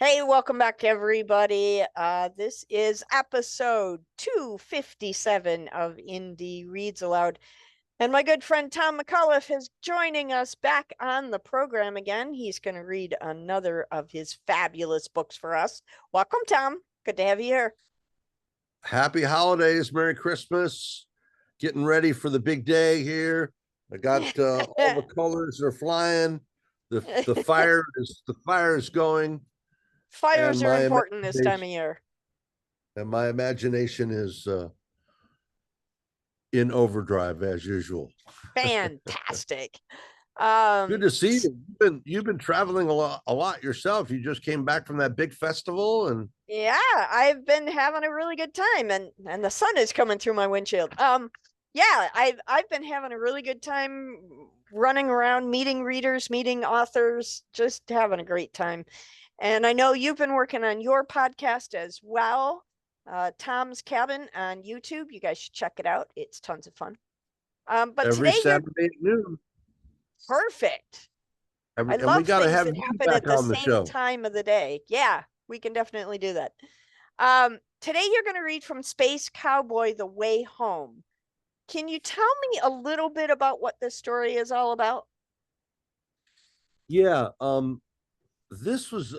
Hey, welcome back, everybody. This is episode 257 of Indie Reads Aloud. And my good friend Tom McAuliffe is joining us back on the program again. He's going to read another of his fabulous books for us. Welcome, Tom. Good to have you here. Happy holidays, Merry Christmas. Getting ready for the big day here. I got all the colors are flying. The fire is going, and Fires are my important this time of imagination year. is in overdrive as usual. Fantastic. Good Um, to see you. You've been traveling a lot yourself. You just came back from that big festival, and Yeah, I've been having a really good time, and the sun is coming through my windshield. Yeah, I've been having a really good time running around, meeting readers, meeting authors, just having a great time. And I know you've been working on your podcast as well, Tom's Cabin on YouTube. You guys should check it out. It's tons of fun. But every today you're Saturday at noon. perfect. I And we love got to things have that you happen at back the on the same show. time of the day. Yeah, we can definitely do that. Today you're going to read from Space Cowboy, The Way Home. Can you tell me a little bit about what this story is all about? Yeah, this was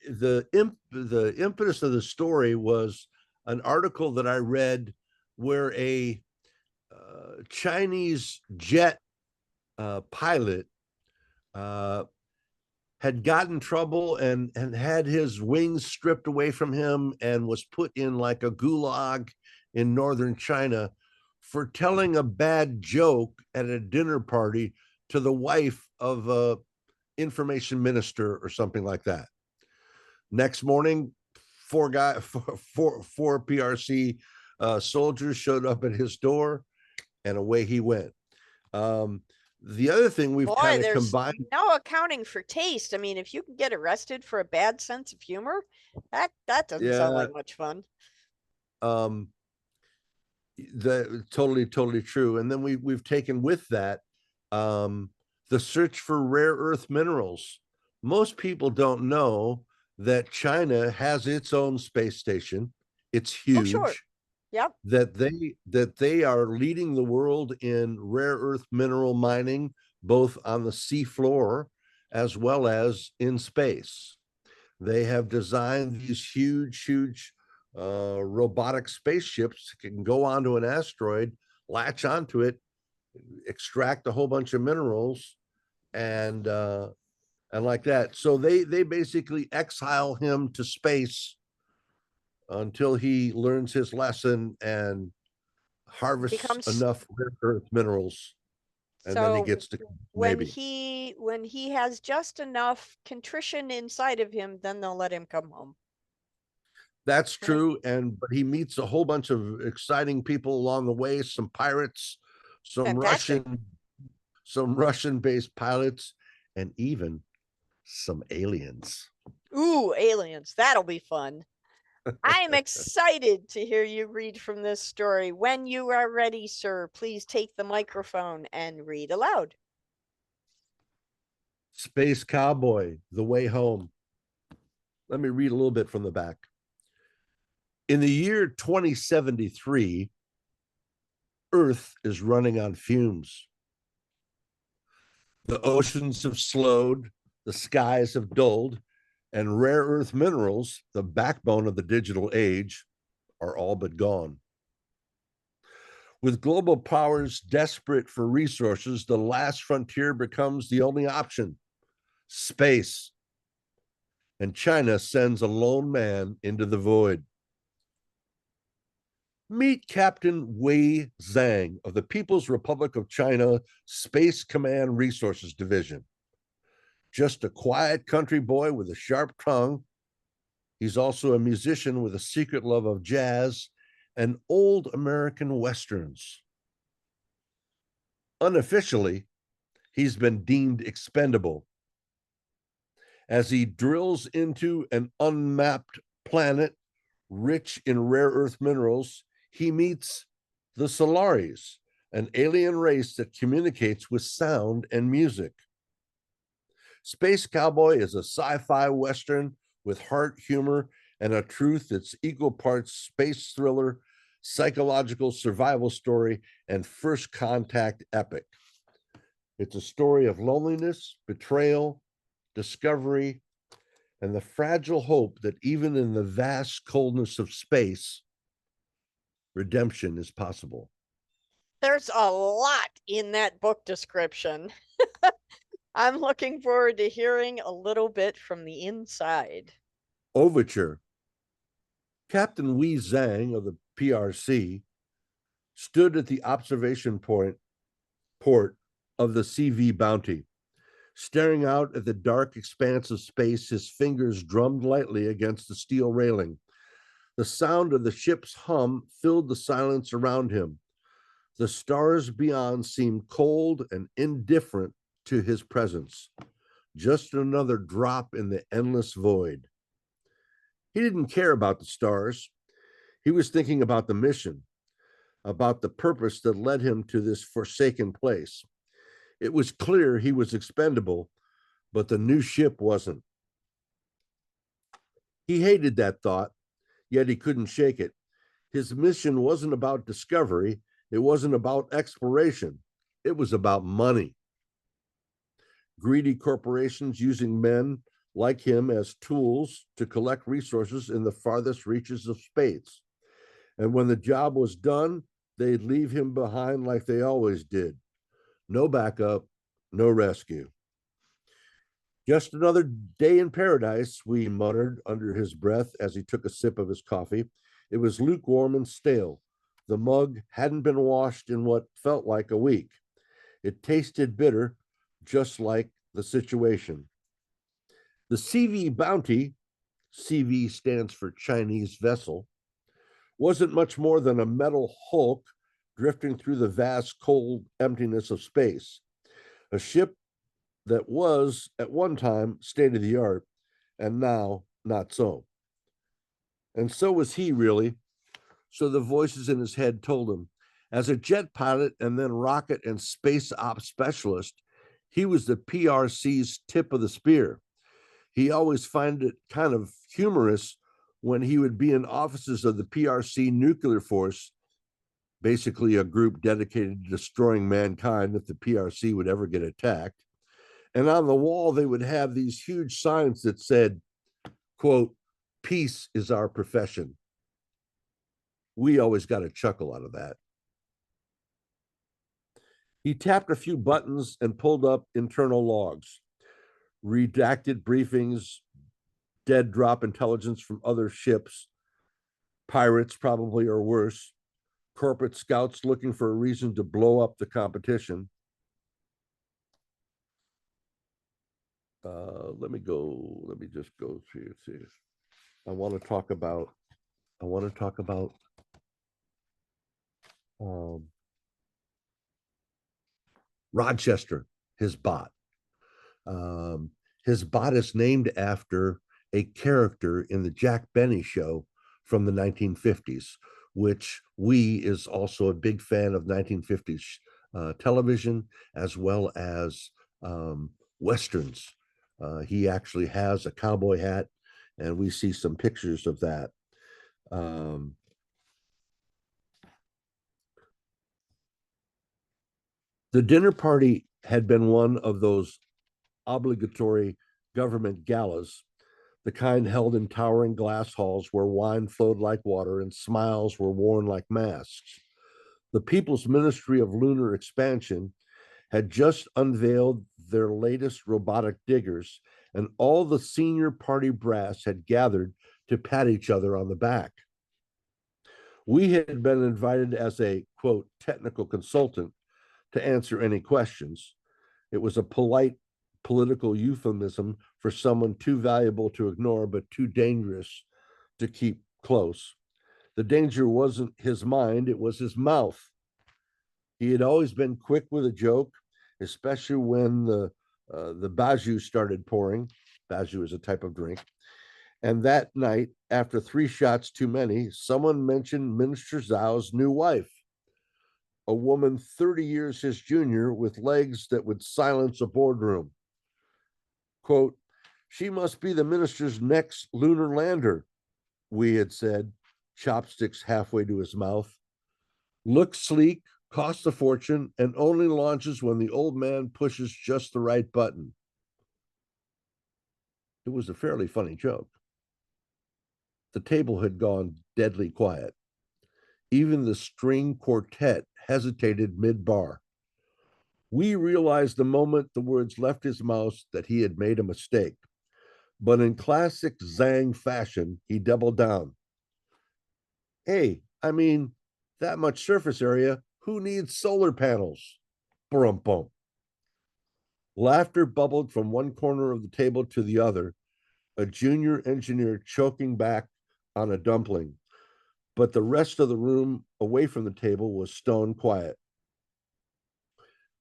the impetus of the story was an article that I read where a Chinese jet pilot uh, had gotten trouble and had his wings stripped away from him and was put in like a gulag in northern China for telling a bad joke at a dinner party to the wife of a information minister or something like that. Next morning, four PRC soldiers showed up at his door, and away he went. Um, the other thing we've Boy, kind of there's combined, no accounting for taste. I mean, if you can get arrested for a bad sense of humor, that doesn't sound yeah, like much fun. um, totally true. And then we've taken with that um, the search for rare earth minerals. Most people don't know that China has its own space station. It's Oh, sure. huge. Yep. That they are leading the world in rare earth mineral mining, both on the sea floor as well as in space. They have designed these huge robotic spaceships that can go onto an asteroid, latch onto it, extract a whole bunch of minerals, and like that. So they basically exile him to space until he learns his lesson and harvests Becomes enough rare earth minerals, and then he so gets to when maybe. he has just enough contrition inside of him, then they'll let him come home. That's Right. true, and but he meets a whole bunch of exciting people along the way. Some pirates, some Fantastic. Russian, some Russian-based pilots, and even some aliens. Ooh, aliens. That'll be fun. I am excited to hear you read from this story. When you are ready, sir, please take the microphone and read aloud. Space Cowboy, The Way Home. Let me read a little bit from the back. In the year 2073, Earth is running on fumes. The oceans have slowed, the skies have dulled, and rare earth minerals, the backbone of the digital age, are all but gone. With global powers desperate for resources, the last frontier becomes the only option: space. And China sends a lone man into the void. Meet Captain Wei Zhang of the People's Republic of China Space Command Resources Division. Just a quiet country boy with a sharp tongue. He's also a musician with a secret love of jazz and old American westerns. Unofficially, he's been deemed expendable. As he drills into an unmapped planet rich in rare earth minerals, he meets the Solaris, an alien race that communicates with sound and music. Space Cowboy is a sci fi western with heart, humor, and a truth that's equal parts space thriller, psychological survival story, and first contact epic. It's a story of loneliness, betrayal, discovery, and the fragile hope that even in the vast coldness of space, redemption is possible. There's a lot in that book description. I'm looking forward to hearing a little bit from the inside. Overture. Captain Wei Zhang of the PRC stood at the observation port of the CV Bounty. Staring out at the dark expanse of space, his fingers drummed lightly against the steel railing. The sound of the ship's hum filled the silence around him. The stars beyond seemed cold and indifferent to his presence, just another drop in the endless void. He didn't care about the stars. He was thinking about the mission, about the purpose that led him to this forsaken place. It was clear he was expendable, but the new ship wasn't. He hated that thought, yet he couldn't shake it. His mission wasn't about discovery. It wasn't about exploration. It was about money. Greedy corporations using men like him as tools to collect resources in the farthest reaches of space. And when the job was done, they'd leave him behind like they always did. No backup, no rescue. Just another day in paradise, Wei muttered under his breath as he took a sip of his coffee. It was lukewarm and stale. The mug hadn't been washed in what felt like a week. It tasted bitter, just like the situation. The CV Bounty, CV stands for Chinese vessel, wasn't much more than a metal hulk drifting through the vast, cold emptiness of space. A ship that was, at one time, state of the art, and now not so. And so was he, really. So the voices in his head told him. As a jet pilot and then rocket and space ops specialist, he was the PRC's tip of the spear. He always found it kind of humorous when he would be in offices of the PRC nuclear force, basically a group dedicated to destroying mankind if the PRC would ever get attacked. And on the wall, they would have these huge signs that said, quote, "Peace is our profession." We always got a chuckle out of that. He tapped a few buttons and pulled up internal logs, redacted briefings, dead drop intelligence from other ships, pirates probably or worse, corporate scouts looking for a reason to blow up the competition. Let me just go through. See, I want to talk about um, Rochester, his bot. Um, his bot is named after a character in the Jack Benny show from the 1950s, which we is also a big fan of 1950s television as well as Westerns. He actually has a cowboy hat, and we see some pictures of that. The dinner party had been one of those obligatory government galas, the kind held in towering glass halls where wine flowed like water and smiles were worn like masks. The People's Ministry of Lunar Expansion had just unveiled their latest robotic diggers, and all the senior party brass had gathered to pat each other on the back. We had been invited as a, quote, technical consultant to answer any questions. It was a polite political euphemism for someone too valuable to ignore, but too dangerous to keep close. The danger wasn't his mind, it was his mouth. He had always been quick with a joke, especially when the baju started pouring. Baju is a type of drink. And that night, after 3 shots too many, someone mentioned Minister Zhao's new wife, a woman 30 years his junior with legs that would silence a boardroom. Quote, She must be the minister's next lunar lander, we had said, chopsticks halfway to his mouth. Looks sleek, costs a fortune, and only launches when the old man pushes just the right button. It was a fairly funny joke. The table had gone deadly quiet. Even the string quartet hesitated mid-bar. We realized the moment the words left his mouth that he had made a mistake. But in classic Zhang fashion, he doubled down. Hey, I mean, that much surface area, who needs solar panels? Brum bum. Laughter bubbled from one corner of the table to the other, a junior engineer choking back on a dumpling. But the rest of the room away from the table was stone quiet.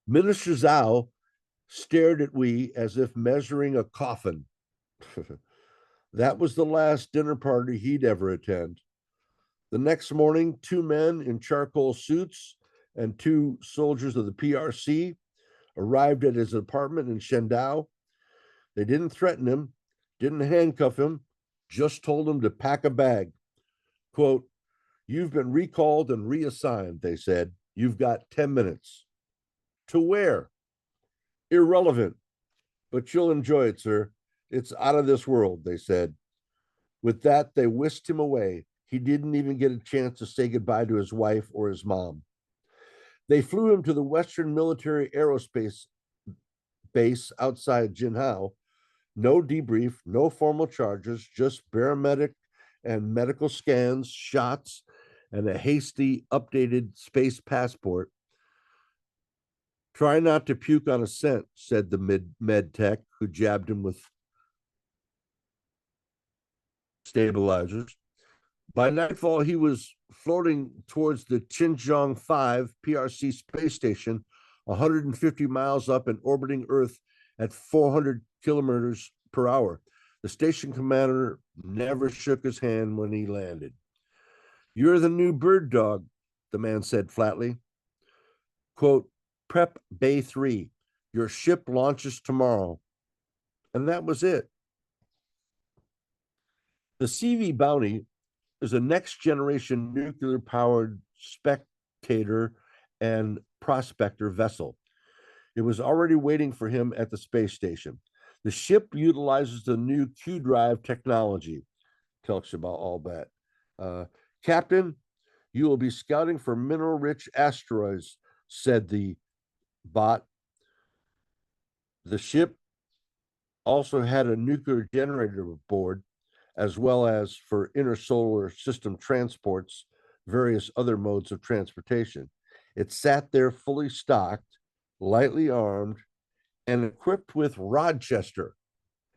Minister Zhao stared at we as if measuring a coffin. That was the last dinner party he'd ever attend. The next morning, two men in charcoal suits and two soldiers of the PRC arrived at his apartment in Shandao. They didn't threaten him, didn't handcuff him, just told him to pack a bag. Quote, "You've been recalled and reassigned," they said. "You've got 10 minutes. To where? Irrelevant, but you'll enjoy it, sir. It's out of this world," they said. With that, they whisked him away. He didn't even get a chance to say goodbye to his wife or his mom. They flew him to the Western Military Aerospace Base outside Jinhao. No debrief, no formal charges, just barometric and medical scans, shots, and a hasty updated space passport. "Try not to puke on a scent," said the med tech who jabbed him with stabilizers. By nightfall, he was floating towards the Xinjiang 5 PRC space station, 150 miles up and orbiting Earth at 400 kilometers per hour. The station commander never shook his hand when he landed. "You're the new bird dog," the man said flatly. Quote, "Prep Bay 3. Your ship launches tomorrow." And that was it. The CV Bounty is a next generation nuclear powered spectator and prospector vessel. It was already waiting for him at the space station. The ship utilizes the new Q drive technology. Tells you about all that. "Captain, you will be scouting for mineral rich asteroids," said the bot. The ship also had a nuclear generator aboard, as well as for intersolar system transports, various other modes of transportation. It sat there fully stocked, lightly armed, and equipped with Rochester,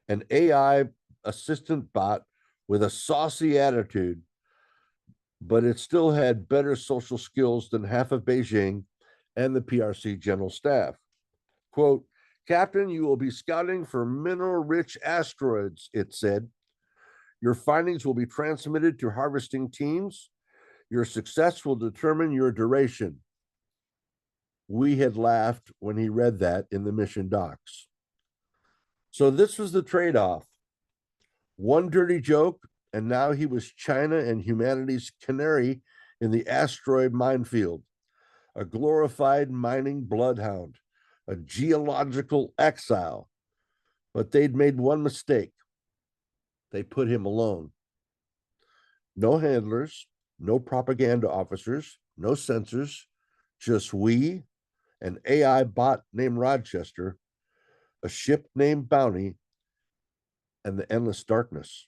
an AI assistant bot with a saucy attitude, but it still had better social skills than half of Beijing and the PRC general staff. Quote, "Captain, you will be scouting for mineral rich asteroids," it said. "Your findings will be transmitted to harvesting teams. Your success will determine your duration." We had laughed when he read that in the mission docs. So this was the trade-off. One dirty joke, and now he was China and humanity's canary in the asteroid minefield, a glorified mining bloodhound, a geological exile. But they'd made one mistake. They put him alone. No handlers, no propaganda officers, no censors, just we, an AI bot named Rochester, a ship named Bounty, and the endless darkness.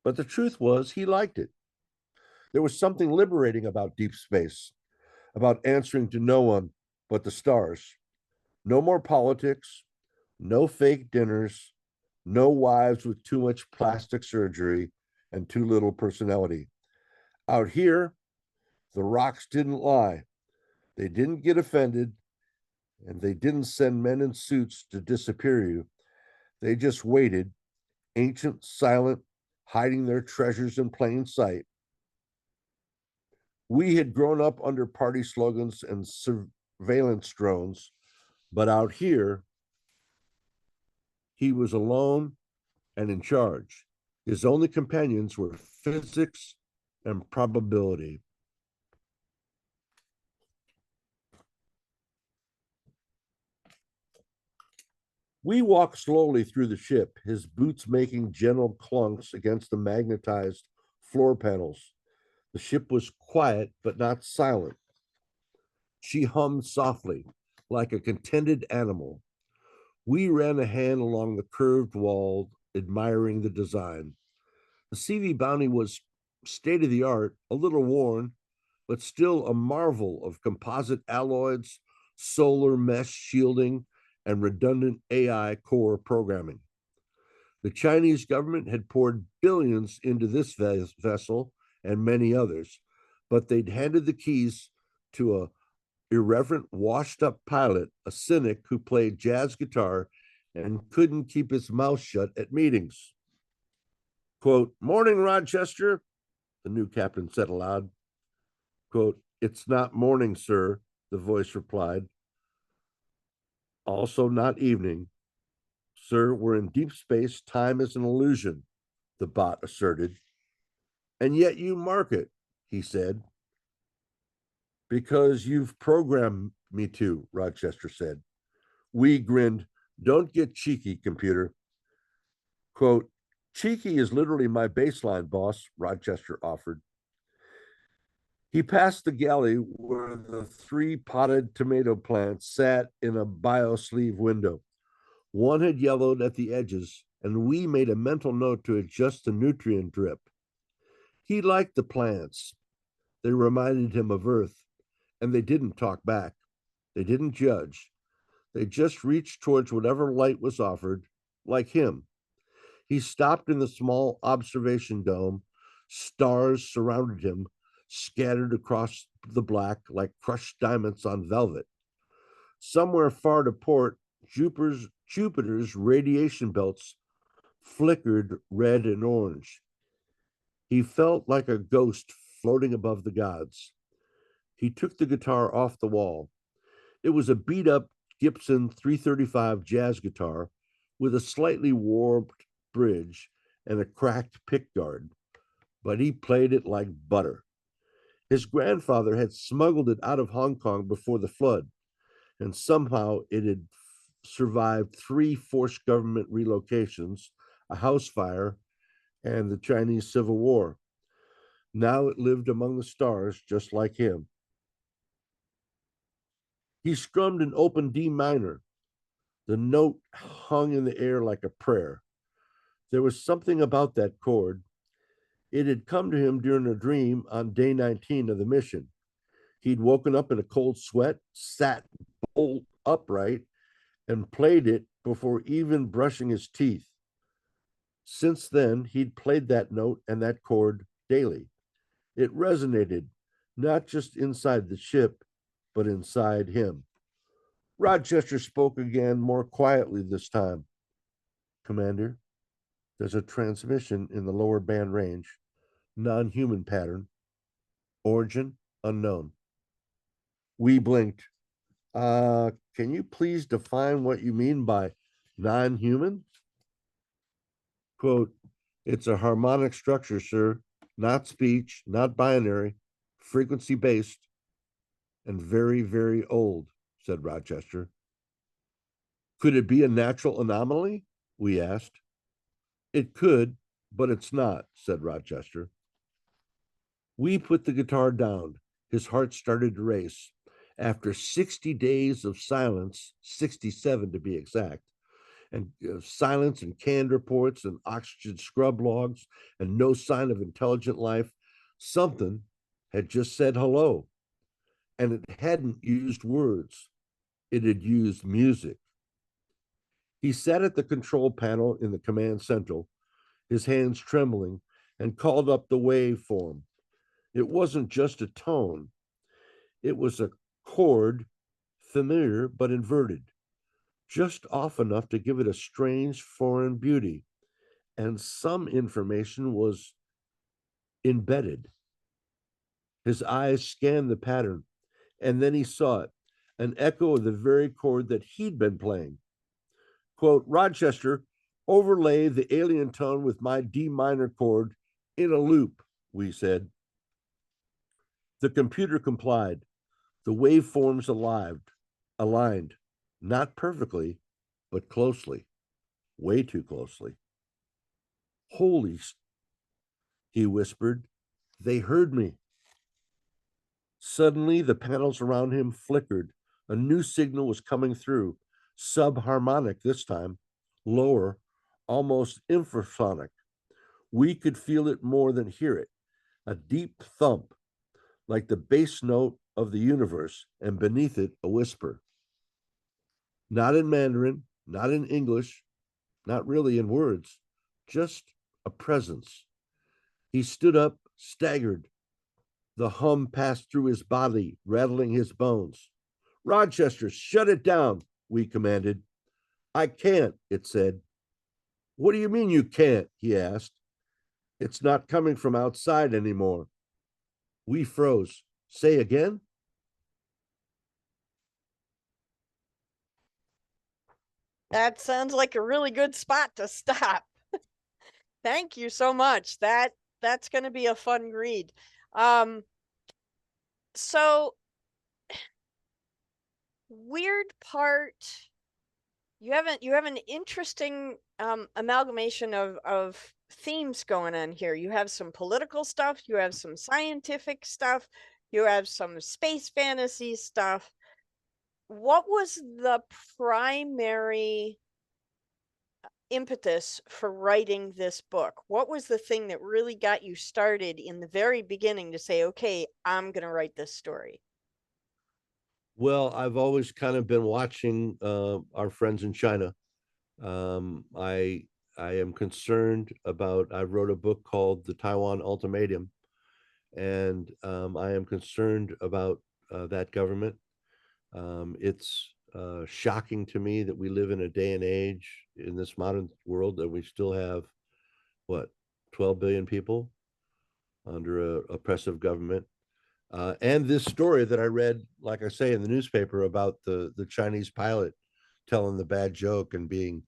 But the truth was, he liked it. There was something liberating about deep space, about answering to no one but the stars. No more politics, no fake dinners, no wives with too much plastic surgery and too little personality. Out here, the rocks didn't lie. They didn't get offended, and they didn't send men in suits to disappear you. They just waited, ancient, silent, hiding their treasures in plain sight. We had grown up under party slogans and surveillance drones, but out here, He was alone and in charge. His only companions were physics and probability. We walked slowly through the ship, his boots making gentle clunks against the magnetized floor panels. The ship was quiet, but not silent. She hummed softly, like a contented animal. We ran a hand along the curved wall, admiring the design. The CV Bounty was state of the art, a little worn, but still a marvel of composite alloys, solar mesh shielding, and redundant AI core programming. The Chinese government had poured billions into this vessel and many others, but they'd handed the keys to a irreverent, washed-up pilot, a cynic who played jazz guitar and couldn't keep his mouth shut at meetings. Quote, "Morning, Rochester," the new captain said aloud. Quote, "It's not morning, sir," the voice replied. "Also not evening. Sir, we're in deep space. Time is an illusion," the bot asserted. "And yet you mark it," he said. "Because you've programmed me to," Rochester said. We grinned. "Don't get cheeky, computer." Quote, "Cheeky is literally my baseline, boss," Rochester offered. He passed the galley where the 3 potted tomato plants sat in a biosleeve window. One had yellowed at the edges, and we made a mental note to adjust the nutrient drip. He liked the plants. They reminded him of Earth, and they didn't talk back. They didn't judge. They just reached towards whatever light was offered, like him. He stopped in the small observation dome. Stars surrounded him, scattered across the black like crushed diamonds on velvet. Somewhere far to port, Jupiter's radiation belts flickered red and orange. He felt like a ghost floating above the gods. He took the guitar off the wall. It was a beat up Gibson 335 jazz guitar with a slightly warped bridge and a cracked pickguard, but he played it like butter. His grandfather had smuggled it out of Hong Kong before the flood, and somehow it had survived 3 forced government relocations, a house fire, and the Chinese Civil War. Now it lived among the stars just like him. He strummed an open D minor. The note hung in the air like a prayer. There was something about that chord. It had come to him during a dream on day 19 of the mission. He'd woken up in a cold sweat, sat bolt upright, and played it before even brushing his teeth. Since then, he'd played that note and that chord daily. It resonated, not just inside the ship, but inside him. Rochester spoke again, more quietly this time. "Commander, there's a transmission in the lower band range, non-human pattern, origin unknown." We blinked. Can you please define what you mean by non-human?" Quote, "It's a harmonic structure, sir, not speech, not binary, frequency based, and very, very old," said Rochester. "Could it be a natural anomaly?" we asked. "It could, but it's not," said Rochester. We put the guitar down. His heart started to race. After 60 days of silence, 67 to be exact, and silence and canned reports and oxygen scrub logs and no sign of intelligent life, something had just said hello. And it hadn't used words, it had used music. He sat at the control panel in the command central, his hands trembling, and called up the waveform. It wasn't just a tone, it was a chord, familiar but inverted, just off enough to give it a strange foreign beauty. And some information was embedded. His eyes scanned the pattern, and then he saw it, an echo of the very chord that he'd been playing. Quote, "Rochester, Overlay the alien tone with my D minor chord in a loop, we said. The computer complied. The waveforms aligned, not perfectly, but closely, way too closely. Holy, he whispered. They heard me. Suddenly, the panels around him flickered. A new signal was coming through, subharmonic this time, lower, almost infrasonic. We could feel it more than hear it, a deep thump, like the bass note of the universe, and beneath it, a whisper. Not in Mandarin, not in English, not really in words, just a presence. He stood up, staggered. The hum passed through his body, rattling his bones. Rochester, shut it down, we commanded. I can't, it said. What do you mean you can't? He asked. It's not coming from outside anymore. We froze. Say again? That sounds like a really good spot to stop. Thank you so much. That's going to be a fun read. So weird part, you have an interesting amalgamation of themes going on here. You have some political stuff, you have some scientific stuff, you have some space fantasy stuff. What was the primary impetus for writing this book? What was the thing that really got you started in the very beginning to say, okay, I'm going to write this story? Well, I've always kind of been watching our friends in China. I am concerned about. I wrote a book called The Taiwan Ultimatum, and I am concerned about that government. It's shocking to me that we live in a day and age in this modern world that we still have what 12 billion people under a oppressive government. And this story that I read, like I say, in the newspaper about the Chinese pilot telling the bad joke and being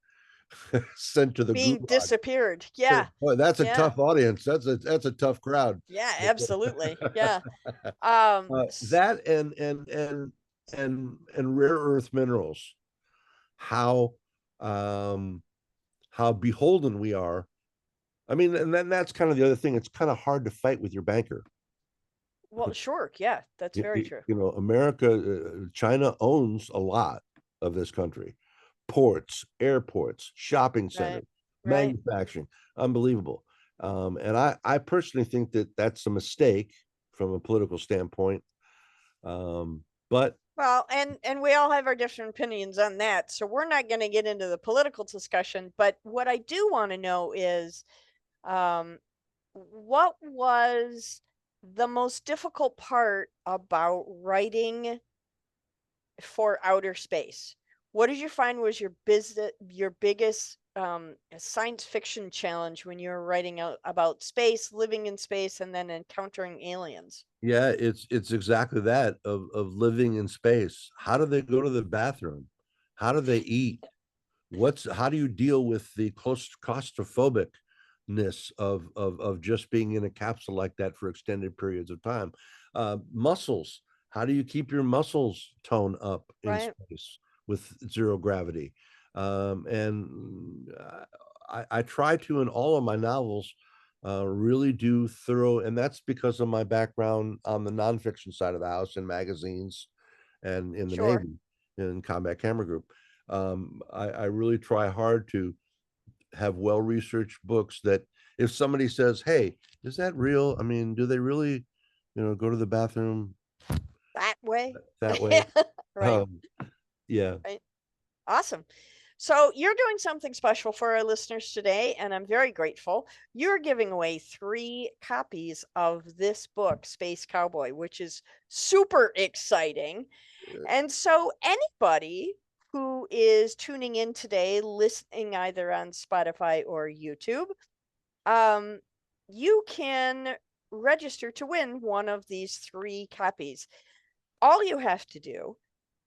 sent to the Being gulag. disappeared. So, Yeah. boy, that's a Yeah. tough audience. That's a tough crowd. Yeah, absolutely. Yeah. S- That and rare earth minerals. How um how beholden we are. I mean, and then that's kind of the other thing. It's kind of hard to fight with your banker. well, sure. Yeah, that's very true. You know, America, China owns a lot of this country, ports, airports, shopping Right. centers, Right. manufacturing, unbelievable. And I personally think that that's a mistake from a political standpoint. But Well, and we all have our different opinions on that. So we're not going to get into the political discussion, but what I do want to know is what was the most difficult part about writing for outer space? What did you find was your biggest science fiction challenge when you were writing about space, living in space, and then encountering aliens? yeah, it's exactly that of living in space. How do they go to the bathroom? How do they eat? How do you deal with the claustrophobicness of just being in a capsule like that for extended periods of time? Muscles. How do you keep your muscles tone up in Right. space with zero gravity? And I try to in all of my novels really do thorough, and that's because of my background on the nonfiction side of the house in magazines and in the Sure. Navy in Combat Camera Group. I really try hard to have well researched books that if somebody says, "Hey, is that real? I mean, do they really, go to the bathroom That way. that way?" Right. Um, yeah, Right. Awesome. So you're doing something special for our listeners today, and I'm very grateful. You're giving away 3 copies of this book, Space Cowboy, which is super exciting. And so anybody who is tuning in today, listening either on Spotify or YouTube, um, you can register to win one of these 3 copies. All you have to do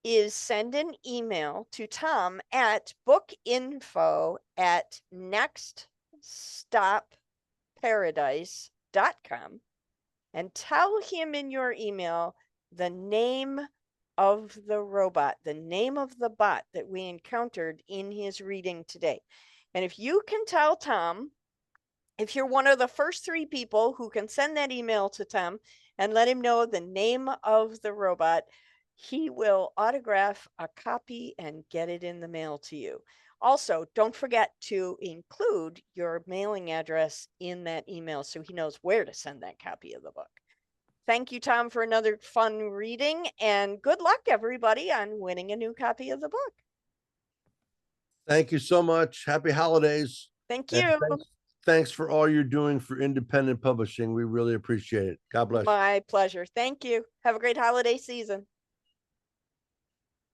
is send an email to Tom at bookinfo@nextstopparadise.com and tell him in your email the name of the robot, the name of the bot that we encountered in his reading today. And if you can tell Tom, if you're one of the first 3 people who can send that email to Tom and let him know the name of the robot, he will autograph a copy and get it in the mail to you. Also, don't forget to include your mailing address in that email so he knows where to send that copy of the book. Thank you, Tom, for another fun reading, and good luck, everybody, on winning a new copy of the book. Thank you so much. Happy holidays. Thank And you. thanks for all you're doing for independent publishing. We really appreciate it. God bless you. My pleasure. Thank you. Have a great holiday season.